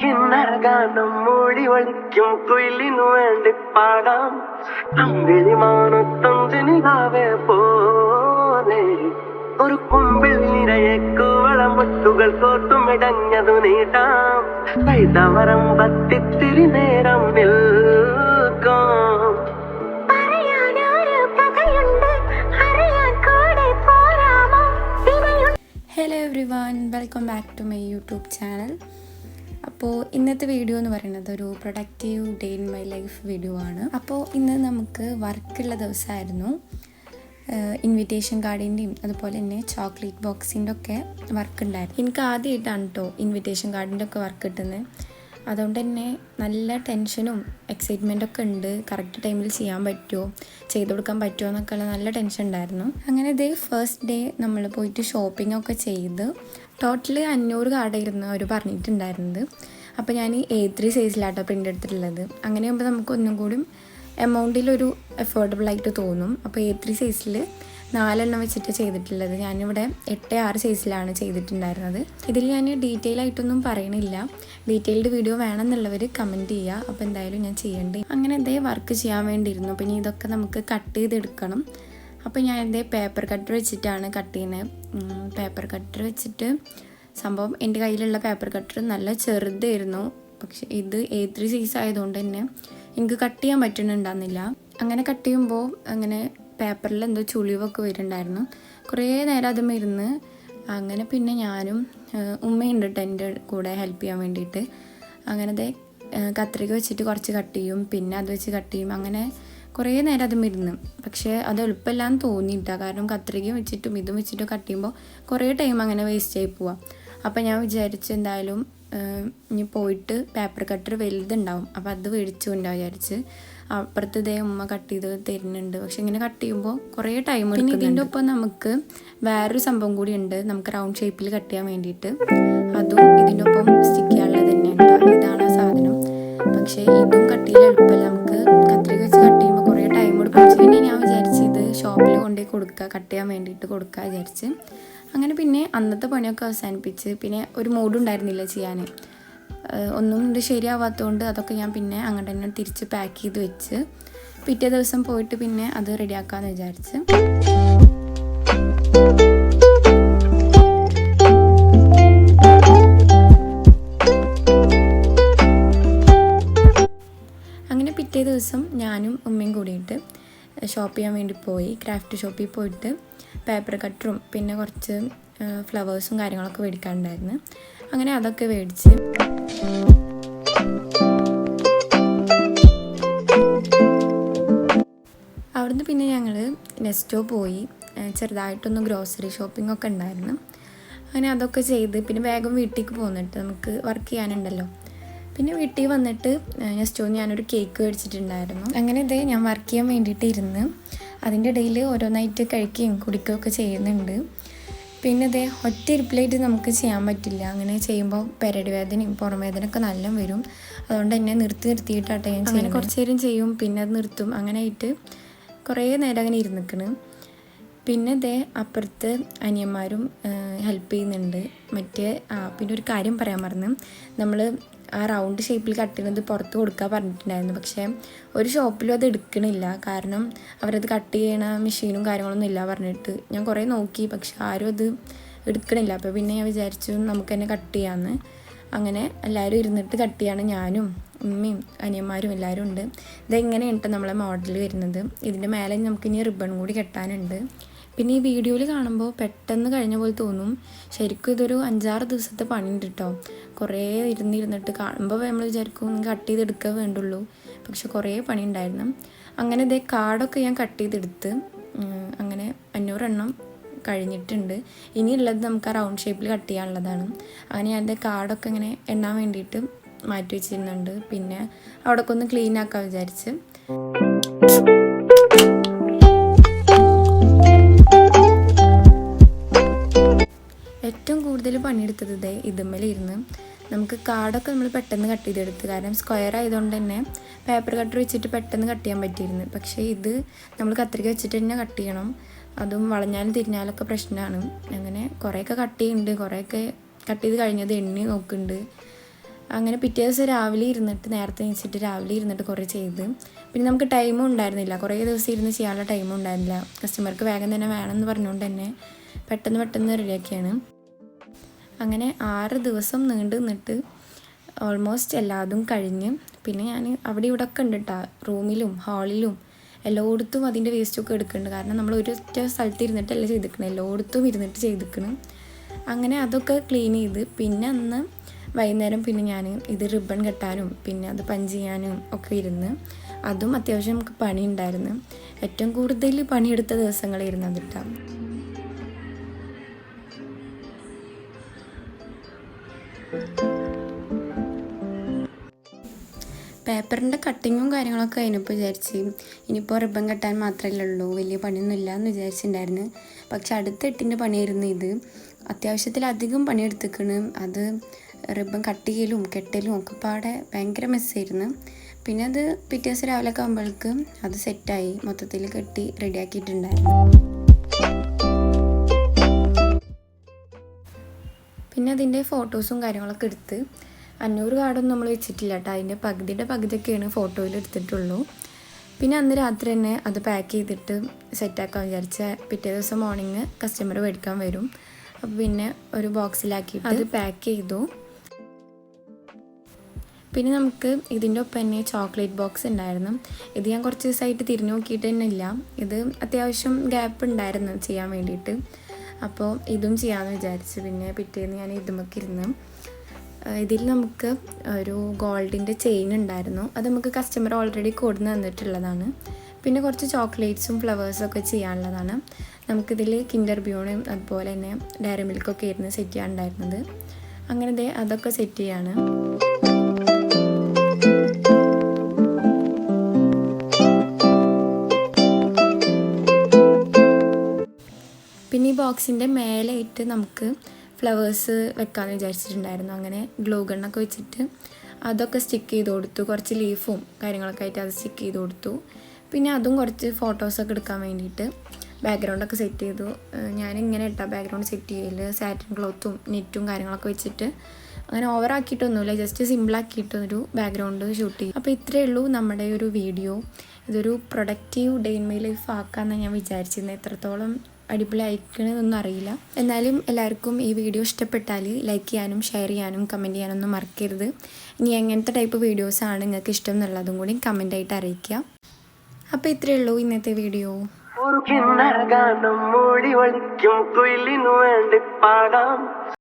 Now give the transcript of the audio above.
കിന്നരഗാനം മൂടി ഒളിക്കും കുയിലിനു വേണ്ടി പാടാം അമ്പിളിമാനത്തഞ്ചനിലാവേ പോലെ ഒരു കുമ്പിൾ നിറയെ കൂവളമുട്ടുകൾ കോർത്തുമിടഞ്ഞതു നീട്ടാം പൈതവരം പത്തിത്തിരി നേരം നിൽക്കാം. Hello everyone, welcome back to my YouTube channel. അപ്പോൾ ഇന്നത്തെ വീഡിയോ എന്ന് പറയുന്നത് ഒരു productive day in my life video ആണ്. അപ്പോൾ ഇന്ന് നമുക്ക് വർക്കുള്ള ദിവസമായിരുന്നു. ഇൻവിറ്റേഷൻ കാർഡിൻ്റെയും അതുപോലെ തന്നെ ചോക്ലേറ്റ് ബോക്സിൻ്റെ ഒക്കെ വർക്ക് ഉണ്ടായിരുന്നു. എനിക്ക് ആദ്യമായിട്ടാണ് കേട്ടോ ഇൻവിറ്റേഷൻ കാർഡിൻ്റെ ഒക്കെ വർക്ക് കിട്ടുന്നത്. അതുകൊണ്ട് തന്നെ നല്ല ടെൻഷനും എക്സൈറ്റ്മെൻറ്റൊക്കെ ഉണ്ട്. കറക്റ്റ് ടൈമിൽ ചെയ്യാൻ പറ്റുമോ, ചെയ്ത് കൊടുക്കാൻ പറ്റുമോ എന്നൊക്കെയുള്ള നല്ല ടെൻഷൻ ഉണ്ടായിരുന്നു. അങ്ങനെ ഇതേ ഫസ്റ്റ് ഡേ നമ്മൾ പോയിട്ട് ഷോപ്പിംഗ് ഒക്കെ ചെയ്ത് ടോട്ടൽ 500 കാർഡായിരുന്നു അവർ പറഞ്ഞിട്ടുണ്ടായിരുന്നത്. അപ്പോൾ ഞാൻ A3 സൈസിലാട്ടോ പ്രിൻ്റ് എടുത്തിട്ടുള്ളത്. അങ്ങനെ ആകുമ്പോൾ നമുക്ക് ഒന്നും കൂടി എമൗണ്ടിലൊരു അഫോർഡബിൾ ആയിട്ട് തോന്നും. അപ്പോൾ A3 സൈസിൽ 4 എണ്ണം വെച്ചിട്ട് ചെയ്തിട്ടുള്ളത്. ഞാനിവിടെ 8-6 സൈസിലാണ് ചെയ്തിട്ടുണ്ടായിരുന്നത്. ഇതിൽ ഞാൻ ഡീറ്റെയിൽ ആയിട്ടൊന്നും പറയണില്ല. ഡീറ്റെയിൽഡ് വീഡിയോ വേണമെന്നുള്ളവർ കമൻറ്റ് ചെയ്യുക. അപ്പോൾ എന്തായാലും ഞാൻ ചെയ്യേണ്ടി. അങ്ങനെ ഇതേ വർക്ക് ചെയ്യാൻ വേണ്ടിയിരുന്നു. അപ്പോൾ ഇനി ഇതൊക്കെ നമുക്ക് കട്ട് ചെയ്തെടുക്കണം. അപ്പോൾ ഞാൻ ഇതേ പേപ്പർ കട്ടർ വെച്ചിട്ടാണ് കട്ട് ചെയ്യുന്നത്. പേപ്പർ കട്ടർ വെച്ചിട്ട് സംഭവം എൻ്റെ കയ്യിലുള്ള പേപ്പർ കട്ടർ നല്ല ചെറുതായിരുന്നു. പക്ഷേ ഇത് A3 സൈസ് ആയതുകൊണ്ട് തന്നെ എനിക്ക് കട്ട് ചെയ്യാൻ പറ്റുന്നുണ്ടായിരുന്നില്ല. അങ്ങനെ കട്ട് ചെയ്യുമ്പോൾ അങ്ങനെ പേപ്പറിൽ എന്തോ ചുളിവൊക്കെ വരുന്നുണ്ടായിരുന്നു. കുറേ നേരം അതും ഇരുന്ന് അങ്ങനെ പിന്നെ ഞാനും ഉമ്മയുണ്ട് കേട്ടോ എൻ്റെ കൂടെ ഹെൽപ്പ് ചെയ്യാൻ വേണ്ടിയിട്ട്. അങ്ങനത്തെ കത്രിക വെച്ചിട്ട് കുറച്ച് കട്ട് ചെയ്യും, പിന്നെ അത് വെച്ച് കട്ട് ചെയ്യും. അങ്ങനെ കുറേ നേരം അതും ഇരുന്ന്. പക്ഷേ അത് എളുപ്പമില്ലാന്ന് തോന്നിയിട്ടാണ്. കാരണം കത്രിക വെച്ചിട്ടും ഇതും വെച്ചിട്ടും കട്ട് ചെയ്യുമ്പോൾ കുറേ ടൈം അങ്ങനെ വേസ്റ്റ് ആയി പോവാം. അപ്പോൾ ഞാൻ വിചാരിച്ചു എന്തായാലും ഇനി പോയിട്ട് പേപ്പർ കട്ടർ വലുതുണ്ടാവും, അപ്പോൾ അത് മേടിച്ചു കൊണ്ടാണ് വിചാരിച്ച്. അപ്പുറത്ത് ഇതേ ഉമ്മ കട്ട് ചെയ്ത് തരുന്നുണ്ട്. പക്ഷെ ഇങ്ങനെ കട്ട് ചെയ്യുമ്പോൾ കുറേ ടൈം എടുക്കും. പിന്നെ ഇതിൻ്റെ ഒപ്പം നമുക്ക് വേറൊരു സംഭവം കൂടി ഉണ്ട്, നമുക്ക് റൗണ്ട് ഷേപ്പിൽ കട്ട് ചെയ്യാൻ വേണ്ടിയിട്ട്. അതും ഇതിൻ്റെ ഒപ്പം സ്റ്റിക്ക് ചെയ്യാനുള്ളത് തന്നെയാണ്. ഇതാണ് ആ സാധനം. പക്ഷേ ഇതും കട്ട് ചെയ്യാൻ എളുപ്പമല്ല. നമുക്ക് കത്രിക വെച്ച് കട്ട് ചെയ്യുമ്പോൾ കുറേ ടൈം എടുക്കും. പിന്നെ ഞാൻ വിചാരിച്ച് ഇത് ഷോപ്പിൽ കൊണ്ടുപോയി കൊടുക്കുക, കട്ട് ചെയ്യാൻ വേണ്ടിയിട്ട് കൊടുക്കുക വിചാരിച്ച്. അങ്ങനെ പിന്നെ അന്നത്തെ പണിയൊക്കെ അവസാനിപ്പിച്ച് പിന്നെ ഒരു മൂഡുണ്ടായിരുന്നില്ല ചെയ്യാൻ. ഒന്നും ഇത് ശരിയാവാത്തതുകൊണ്ട് അതൊക്കെ ഞാൻ പിന്നെ അങ്ങോട്ട് തന്നെ തിരിച്ച് പാക്ക് ചെയ്ത് വെച്ച് പിറ്റേ ദിവസം പോയിട്ട് പിന്നെ അത് റെഡിയാക്കാമെന്ന് വിചാരിച്ച്. അങ്ങനെ പിറ്റേ ദിവസം ഞാനും ഉമ്മയും കൂടിയിട്ട് ഷോപ്പ് ചെയ്യാൻ വേണ്ടി പോയി. ക്രാഫ്റ്റ് ഷോപ്പിൽ പോയിട്ട് പേപ്പർ കട്ടറും പിന്നെ കുറച്ച് ഫ്ലവേഴ്സും കാര്യങ്ങളൊക്കെ മേടിക്കാനുണ്ടായിരുന്നു. അങ്ങനെ അതൊക്കെ മേടിച്ച് അവിടുന്ന് പിന്നെ ഞങ്ങൾ നെസ്റ്റോ പോയി. ചെറുതായിട്ടൊന്ന് ഗ്രോസറി ഷോപ്പിംഗ് ഒക്കെ ഉണ്ടായിരുന്നു. അങ്ങനെ അതൊക്കെ ചെയ്ത് പിന്നെ വേഗം വീട്ടിലേക്ക് പോന്നിട്ട് നമുക്ക് വർക്ക് ചെയ്യാനുണ്ടല്ലോ. പിന്നെ വീട്ടിൽ വന്നിട്ട് നെസ്റ്റോന്ന് ഞാനൊരു കേക്ക് മേടിച്ചിട്ടുണ്ടായിരുന്നു. അങ്ങനെ ഇതേ ഞാൻ വർക്ക് ചെയ്യാൻ വേണ്ടിയിട്ട് ഇരുന്ന് അതിൻ്റെ ഇടയിൽ ഓരോന്നായിട്ട് കഴിക്കുകയും കുടിക്കുകയൊക്കെ ചെയ്യുന്നുണ്ട്. പിന്നെ ഇതേ ഒറ്റ ഇരിപ്പിലായിട്ട് നമുക്ക് ചെയ്യാൻ പറ്റില്ല. അങ്ങനെ ചെയ്യുമ്പോൾ പെരടി വേദനയും പുറം വേദനയൊക്കെ നല്ല വരും. അതുകൊണ്ട് തന്നെ നിർത്തിയിട്ടാട്ടെ ഞാൻ ചെയ്യുന്നത്. കുറച്ച് നേരം ചെയ്യും, പിന്നെ അത് നിർത്തും. അങ്ങനെ ആയിട്ട് കുറേ നേരം അങ്ങനെ ഇരുന്നിക്കണ്. പിന്നെ ഇതേ അപ്പുറത്ത് അനിയന്മാരും ഹെൽപ്പ് ചെയ്യുന്നുണ്ട്. പിന്നെ ഒരു കാര്യം പറയാൻ മറന്ന്, നമ്മൾ ആ റൗണ്ട് ഷേപ്പിൽ കട്ട് ചെയ്യുന്നത് പുറത്ത് കൊടുക്കാൻ പറഞ്ഞിട്ടുണ്ടായിരുന്നു. പക്ഷേ ഒരു ഷോപ്പിലും അത് എടുക്കണില്ല. കാരണം അവരത് കട്ട് ചെയ്യണ മെഷീനും കാര്യങ്ങളൊന്നും ഇല്ല പറഞ്ഞിട്ട്. ഞാൻ കുറേ നോക്കി, പക്ഷെ ആരും അത് എടുക്കണില്ല. അപ്പോൾ പിന്നെ ഞാൻ വിചാരിച്ചു നമുക്ക് തന്നെ കട്ട് ചെയ്യാമെന്ന്. അങ്ങനെ എല്ലാവരും ഇരുന്നിട്ട് കട്ട് ചെയ്യാണ്. ഞാനും ഉമ്മയും അനിയന്മാരും എല്ലാവരും ഉണ്ട്. ഇതെങ്ങനെയാണ് കേട്ടോ നമ്മളെ മോഡൽ വരുന്നത്. ഇതിൻ്റെ മേലെ നമുക്കിനി റിബൺ കൂടി കെട്ടാനുണ്ട്. പിന്നെ ഈ വീഡിയോയിൽ കാണുമ്പോൾ പെട്ടെന്ന് കഴിഞ്ഞ പോലെ തോന്നും. ശരിക്കും ഇതൊരു 5-6 ദിവസത്തെ പണിയുണ്ട് കേട്ടോ. കുറേ ഇരുന്നിട്ട് കാണുമ്പോൾ നമ്മൾ വിചാരിക്കും കട്ട് ചെയ്തെടുക്കുക വേണ്ടുള്ളൂ. പക്ഷെ കുറേ പണി ഉണ്ടായിരുന്നു. അങ്ങനെ ഇതേ കാർഡൊക്കെ ഞാൻ കട്ട് ചെയ്തെടുത്ത് അങ്ങനെ 500 എണ്ണം കഴിഞ്ഞിട്ടുണ്ട്. ഇനിയുള്ളത് നമുക്ക് ആ റൗണ്ട് ഷേപ്പിൽ കട്ട് ചെയ്യാനുള്ളതാണ്. അങ്ങനെ ഞാൻ എൻ്റെ കാർഡൊക്കെ ഇങ്ങനെ എണ്ണാൻ വേണ്ടിയിട്ട് മാറ്റി വെച്ചിരുന്നുണ്ട്. പിന്നെ അവിടെയൊക്കെ ഒന്ന് ക്ലീൻ ആക്കാൻ വിചാരിച്ച്. ഏറ്റവും കൂടുതൽ പണിയെടുത്തത് ഇതുമ്മലിരുന്ന് നമുക്ക് കാർഡൊക്കെ നമ്മൾ പെട്ടെന്ന് കട്ട് ചെയ്തെടുത്ത്. കാരണം സ്ക്വയർ ആയതുകൊണ്ട് തന്നെ പേപ്പർ കട്ടർ വെച്ചിട്ട് പെട്ടെന്ന് കട്ട് ചെയ്യാൻ പറ്റിയിരുന്നു. പക്ഷേ ഇത് നമ്മൾ കത്രിക വെച്ചിട്ട് തന്നെ കട്ട് ചെയ്യണം. അതും വളഞ്ഞാലും തിരിഞ്ഞാലൊക്കെ പ്രശ്നമാണ്. അങ്ങനെ കുറേയൊക്കെ കട്ട് ചെയ്യുന്നുണ്ട്, കുറേയൊക്കെ കട്ട് ചെയ്ത് കഴിഞ്ഞത് എണ്ണി നോക്കുന്നുണ്ട്. അങ്ങനെ പിറ്റേ ദിവസം രാവിലെ ഇരുന്നിട്ട് നേരത്തെ എണീച്ചിട്ട് രാവിലെ ഇരുന്നിട്ട് കുറേ ചെയ്ത്. പിന്നെ നമുക്ക് ടൈമും ഉണ്ടായിരുന്നില്ല, കുറേ ദിവസം ഇരുന്ന് ചെയ്യാനുള്ള ടൈമും ഉണ്ടായിരുന്നില്ല. കസ്റ്റമർക്ക് വേഗം തന്നെ വേണമെന്ന് പറഞ്ഞുകൊണ്ട് തന്നെ പെട്ടെന്ന് റെഡിയാക്കിയാണ്. അങ്ങനെ 6 ദിവസം നീണ്ടു നിന്നിട്ട് ഓൾമോസ്റ്റ് എല്ലാതും കഴിഞ്ഞ്. പിന്നെ ഞാൻ അവിടെ ഇവിടെ ഒക്കെ ഉണ്ട് കേട്ടോ, റൂമിലും ഹാളിലും എല്ലായിടത്തും അതിൻ്റെ വേസ്റ്റൊക്കെ എടുക്കുന്നുണ്ട്. കാരണം നമ്മൾ ഒരൊറ്റ സ്ഥലത്ത് ഇരുന്നിട്ടല്ല ചെയ്തിരിക്കണം, എല്ലായിടത്തും ഇരുന്നിട്ട് ചെയ്തിരിക്കണം. അങ്ങനെ അതൊക്കെ ക്ലീൻ ചെയ്ത് പിന്നെ അന്ന് വൈകുന്നേരം പിന്നെ ഞാൻ ഇത് റിബൺ കെട്ടാനും പിന്നെ അത് പഞ്ച് ചെയ്യാനും ഒക്കെ ഇരുന്ന്. അതും അത്യാവശ്യം നമുക്ക് പണി ഉണ്ടായിരുന്നു. ഏറ്റവും കൂടുതൽ പണിയെടുത്ത ദിവസങ്ങളായിരുന്നു അതിട്ടാ. പേപ്പറിൻ്റെ കട്ടിങ്ങും കാര്യങ്ങളൊക്കെ കഴിഞ്ഞപ്പോൾ വിചാരിച്ച് ഇനിയിപ്പോൾ റിബൺ കെട്ടാൻ മാത്രമല്ലേ ഉള്ളൂ, വലിയ പണിയൊന്നുമില്ല എന്ന് വിചാരിച്ചിട്ടുണ്ടായിരുന്നു. പക്ഷെ അടുത്ത 8ൻ്റെ പണിയായിരുന്നു ഇത്. അത്യാവശ്യത്തിലധികം പണിയെടുത്തിക്കണ്. അത് റിബൺ കട്ട് ചെയ്യലും കെട്ടലും ഒക്കെ പാടെ ഭയങ്കര മെസ്സായിരുന്നു. പിന്നെ അത് പിറ്റേ ദിവസം രാവിലെ ഒക്കെ ആകുമ്പോഴേക്ക് അത് സെറ്റായി, മൊത്തത്തിൽ കെട്ടി റെഡിയാക്കിയിട്ടുണ്ടായിരുന്നു. പിന്നെ അതിൻ്റെ ഫോട്ടോസും കാര്യങ്ങളൊക്കെ എടുത്ത് 500 കാർഡൊന്നും നമ്മൾ വെച്ചിട്ടില്ല കേട്ടോ, അതിൻ്റെ പകുതിയൊക്കെയാണ് ഫോട്ടോയിൽ എടുത്തിട്ടുള്ളൂ. പിന്നെ അന്ന് രാത്രി തന്നെ അത് പാക്ക് ചെയ്തിട്ട് സെറ്റാക്കാൻ വിചാരിച്ച പിറ്റേ ദിവസം മോർണിംഗ് കസ്റ്റമർ മേടിക്കാൻ വരും. അപ്പോൾ പിന്നെ ഒരു ബോക്സിലാക്കിയിട്ട് അത് പാക്ക് ചെയ്തു. പിന്നെ നമുക്ക് ഇതിൻ്റെ ഒപ്പം തന്നെ ചോക്ലേറ്റ് ബോക്സ് ഉണ്ടായിരുന്നു. ഇത് ഞാൻ കുറച്ച് ദിവസമായിട്ട് തിരിഞ്ഞു നോക്കിയിട്ട് തന്നെ ഇല്ല. ഇത് അത്യാവശ്യം ഗ്യാപ്പ് ഉണ്ടായിരുന്നു ചെയ്യാൻ വേണ്ടിയിട്ട്. അപ്പോൾ ഇതും ചെയ്യാമെന്ന് വിചാരിച്ചു. പിന്നെ പിറ്റേന്ന് ഞാൻ ഇതുമൊക്കെ ഇരുന്ന് ഇതിൽ നമുക്ക് ഒരു ഗോൾഡിൻ്റെ ചെയിൻ ഉണ്ടായിരുന്നു. അത് നമുക്ക് കസ്റ്റമർ ഓൾറെഡി കൊടുന്ന് തന്നിട്ടുള്ളതാണ്. പിന്നെ കുറച്ച് ചോക്ലേറ്റ്സും ഫ്ലവേഴ്സൊക്കെ ചെയ്യാനുള്ളതാണ്. നമുക്കിതിൽ കിൻഡർ ബ്യൂണും അതുപോലെ തന്നെ ഡയറി മിൽക്കൊക്കെ ആയിരുന്നു സെറ്റ് ചെയ്യാനുണ്ടായിരുന്നത്. അങ്ങനെ അതൊക്കെ സെറ്റ് ചെയ്യാണ്. പിന്നെ ഈ ബോക്സിൻ്റെ മേലെയായിട്ട് നമുക്ക് ഫ്ലവേഴ്സ് വെക്കാമെന്ന് വിചാരിച്ചിട്ടുണ്ടായിരുന്നു. അങ്ങനെ ഗ്ലൂ ഗണ്ണൊക്കെ വെച്ചിട്ട് അതൊക്കെ സ്റ്റിക്ക് ചെയ്ത് കൊടുത്തു. കുറച്ച് ലീഫും കാര്യങ്ങളൊക്കെ ആയിട്ട് അത് സ്റ്റിക്ക് ചെയ്ത് കൊടുത്തു. പിന്നെ അതും കുറച്ച് ഫോട്ടോസൊക്കെ എടുക്കാൻ വേണ്ടിയിട്ട് ബാക്ക്ഗ്രൗണ്ടൊക്കെ സെറ്റ് ചെയ്തു. ഞാനിങ്ങനെ ഇട്ടാൽ ബാക്ക്ഗ്രൗണ്ട് സെറ്റ് ചെയ്യൽ സാറ്റിൻ ക്ലോത്തും നെറ്റും കാര്യങ്ങളൊക്കെ വെച്ചിട്ട് അങ്ങനെ ഓവറാക്കിയിട്ടൊന്നുമില്ല, ജസ്റ്റ് സിമ്പിളാക്കിയിട്ടൊരു ബാക്ക്ഗ്രൗണ്ട് ഷൂട്ട് ചെയ്യും. അപ്പോൾ ഇത്രയേ ഉള്ളൂ നമ്മുടെ ഒരു വീഡിയോ. ഇതൊരു productive day in my life ആക്കാമെന്നാണ് ഞാൻ വിചാരിച്ചിരുന്നത്. എത്രത്തോളം അടിപൊളി അയക്കണമെന്നൊന്നും അറിയില്ല. എന്നാലും എല്ലാവർക്കും ഈ വീഡിയോ ഇഷ്ടപ്പെട്ടാൽ ലൈക്ക് ചെയ്യാനും ഷെയർ ചെയ്യാനും കമൻറ്റ് ചെയ്യാനൊന്നും മറക്കരുത്. ഇനി എങ്ങനത്തെ ടൈപ്പ് വീഡിയോസാണ് നിങ്ങൾക്ക് ഇഷ്ടം എന്നുള്ളതും കൂടി കമൻ്റായിട്ട് അറിയിക്കുക. അപ്പോൾ ഇത്രയേ ഉള്ളൂ ഇന്നത്തെ വീഡിയോ. ഒരു കിണ്ണ ഗാനം മൂടി ഒളിക്കും കുയിലിനു വേണ്ടി പാടാം.